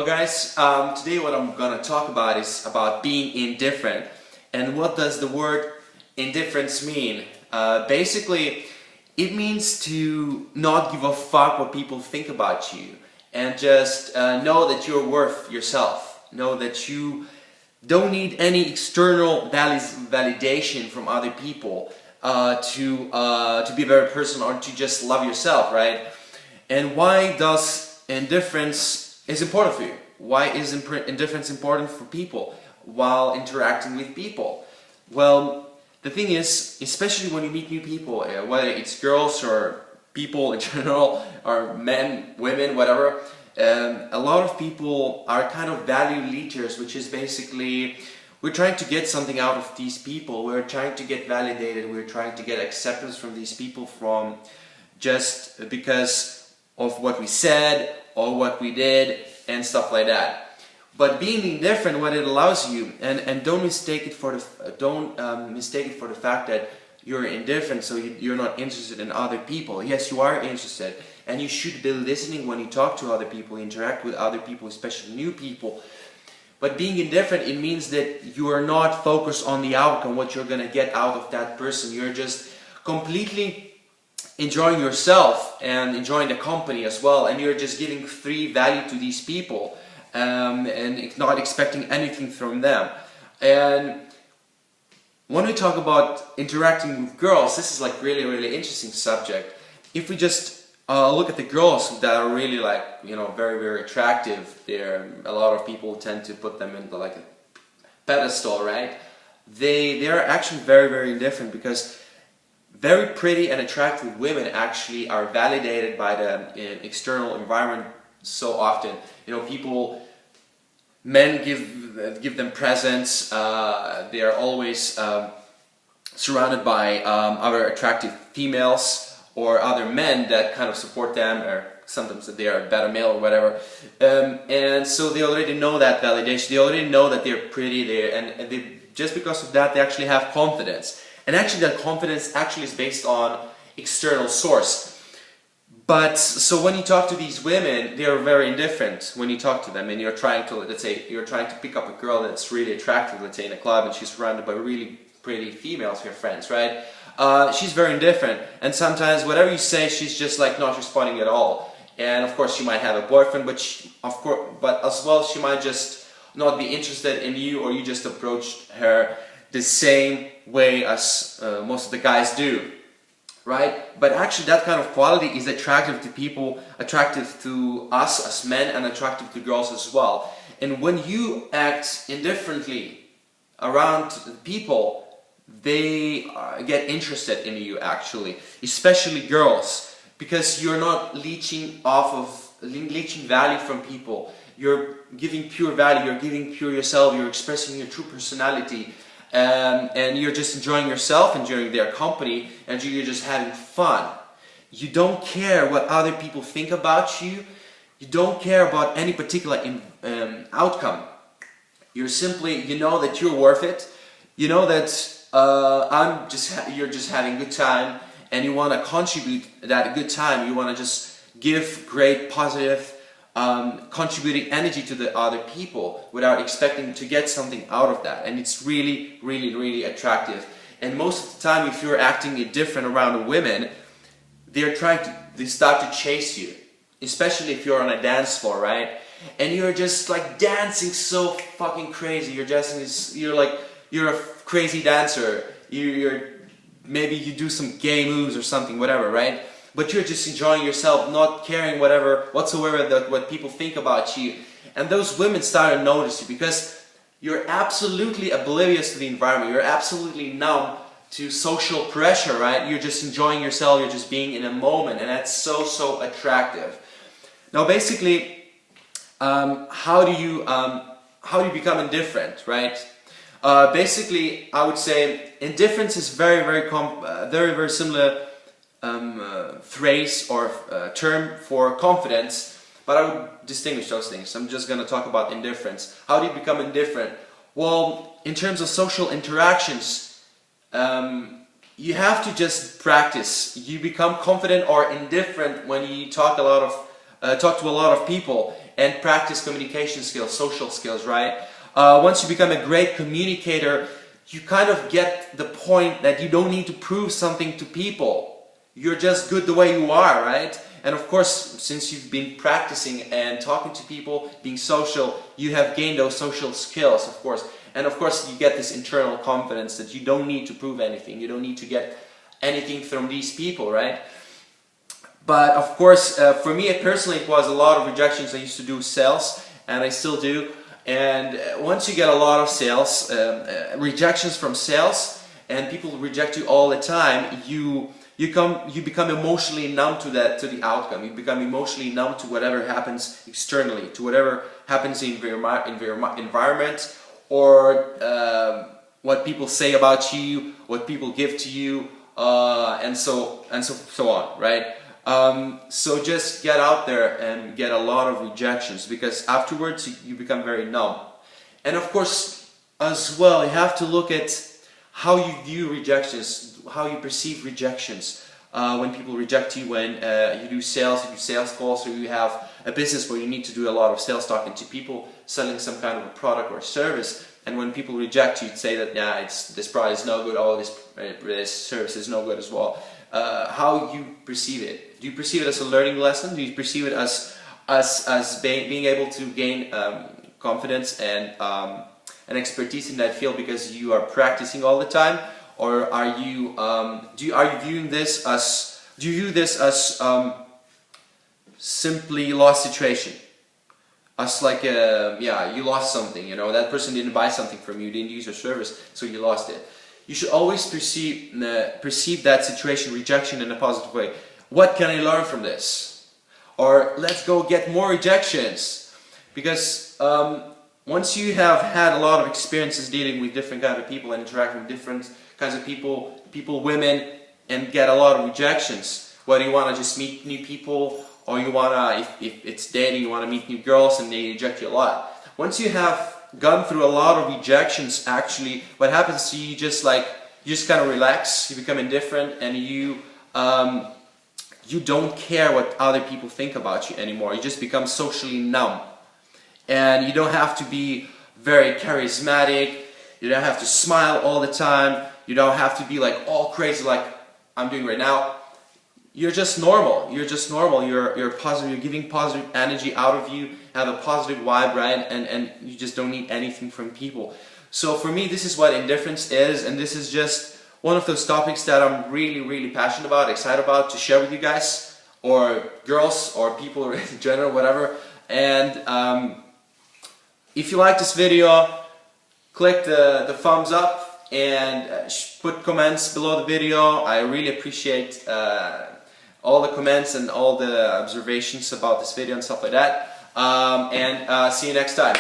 Well guys, today what I'm gonna talk about is about being indifferent. And what does the word indifference mean? Basically, it means to not give a fuck what people think about you and just know that you're worth yourself. Know that you don't need any external validation from other people to be a better person or to just love yourself, right? And why does indifference is important for you? Why is indifference important for people while interacting with people? Well, the thing is, especially when you meet new people, whether it's girls or people in general, or men, women, whatever, a lot of people are kind of value leechers, which is basically we're trying to get something out of these people, we're trying to get validated, we're trying to get acceptance from these people from just because of what we said or what we did and stuff like that. But being indifferent, what it allows you, and don't mistake it for the fact that you're indifferent, so you're not interested in other people. Yes, you are interested, and you should be listening when you talk to other people, interact with other people, especially new people. But being indifferent, it means that you are not focused on the outcome, what you're gonna get out of that person. You're just completely enjoying yourself and enjoying the company as well, and you're just giving free value to these people and not expecting anything from them. And when we talk about interacting with girls, this is like really interesting subject. If we just look at the girls that are really like, you know, very attractive, a lot of people tend to put them into like a pedestal, right? They are actually very indifferent, because very pretty and attractive women actually are validated by the external environment so often. You know, men give them presents. They are always surrounded by other attractive females or other men that kind of support them, or sometimes that they are a better male or whatever. And so they already know that validation. They already know that they're pretty. And they, just because of that, they actually have confidence. And actually that confidence actually is based on external source. But so when you talk to these women, they are very indifferent when you talk to them, and you're trying to, let's say, you're trying to pick up a girl that's really attractive, let's say in a club, and she's surrounded by really pretty females, her friends, right? She's very indifferent, and sometimes whatever you say, she's just like not responding at all. And of course she might have a boyfriend, but but as well she might just not be interested in you, or you just approached her the same way as most of the guys do, right? But actually that kind of quality is attractive to people, attractive to us as men, and attractive to girls as well. And when you act indifferently around people, they get interested in you actually, especially girls, because you're not leeching value from people. You're giving pure value, you're giving pure yourself, you're expressing your true personality. And you're just enjoying yourself, enjoying their company, and you're just having fun. You don't care what other people think about you. You don't care about any particular outcome. You're simply, you know that you're worth it. You know that you're just having a good time, and you want to contribute that good time. You want to just give great, positive, contributing energy to the other people without expecting to get something out of that. And it's really attractive. And most of the time, if you're acting indifferent around women, they start to chase you, especially if you're on a dance floor, right? And you're just like dancing so fucking crazy. You're a crazy dancer. Maybe you do some gay moves or something, whatever, right? But you're just enjoying yourself, not caring whatsoever what people think about you. And those women start to notice you, because you're absolutely oblivious to the environment. You're absolutely numb to social pressure, right? You're just enjoying yourself, you're just being in a moment, and that's so attractive. Now basically, how do you become indifferent, right? Basically, I would say indifference is very similar phrase or term for confidence, but I would distinguish those things. I'm just going to talk about indifference. How do you become indifferent? Well, in terms of social interactions, you have to just practice. You become confident or indifferent when you talk to a lot of people, and practice communication skills, social skills, right? Once you become a great communicator, you kind of get the point that you don't need to prove something to people. You're just good the way you are, right? And of course, since you've been practicing and talking to people, being social, you have gained those social skills, of course. And of course, you get this internal confidence that you don't need to prove anything. You don't need to get anything from these people, right? But of course, for me personally, it was a lot of rejections. I used to do sales, and I still do. And once you get a lot of sales, rejections from sales, and people reject you all the time, you become emotionally numb to the outcome. You become emotionally numb to whatever happens externally, to whatever happens in your environment, or what people say about you, what people give to you, and so on, right? So just get out there and get a lot of rejections, because afterwards you become very numb. And of course, as well, you have to look at how you view rejections, how you perceive rejections. When people reject you, when you do sales calls, or you have a business where you need to do a lot of sales talking to people, selling some kind of a product or service, and when people reject you, say that, yeah, this product is no good, oh, this service is no good as well. How you perceive it? Do you perceive it as a learning lesson? Do you perceive it as being able to gain confidence and expertise in that field because you are practicing all the time, or are you viewing this as simply lost situation? As like yeah, you lost something. You know, that person didn't buy something from you, didn't use your service, so you lost it. You should always perceive that situation, rejection, in a positive way. What can I learn from this? Or let's go get more rejections. Because once you have had a lot of experiences dealing with different kinds of people and interacting with different kinds of people, women, and get a lot of rejections, whether you want to just meet new people, or you want to, if it's dating, you want to meet new girls and they reject you a lot. Once you have gone through a lot of rejections, actually, what happens is you just kind of relax, you become indifferent, and you don't care what other people think about you anymore. You just become socially numb. And you don't have to be very charismatic, you don't have to smile all the time, you don't have to be like all crazy like I'm doing right now. You're just normal. You're positive, you're giving positive energy out of you, have a positive vibe, right? And you just don't need anything from people. So for me, this is what indifference is, and this is just one of those topics that I'm really passionate about, excited about to share with you guys, or girls, or people in general, whatever. And if you like this video, click the thumbs up and put comments below the video. I really appreciate all the comments and all the observations about this video and stuff like that. And see you next time.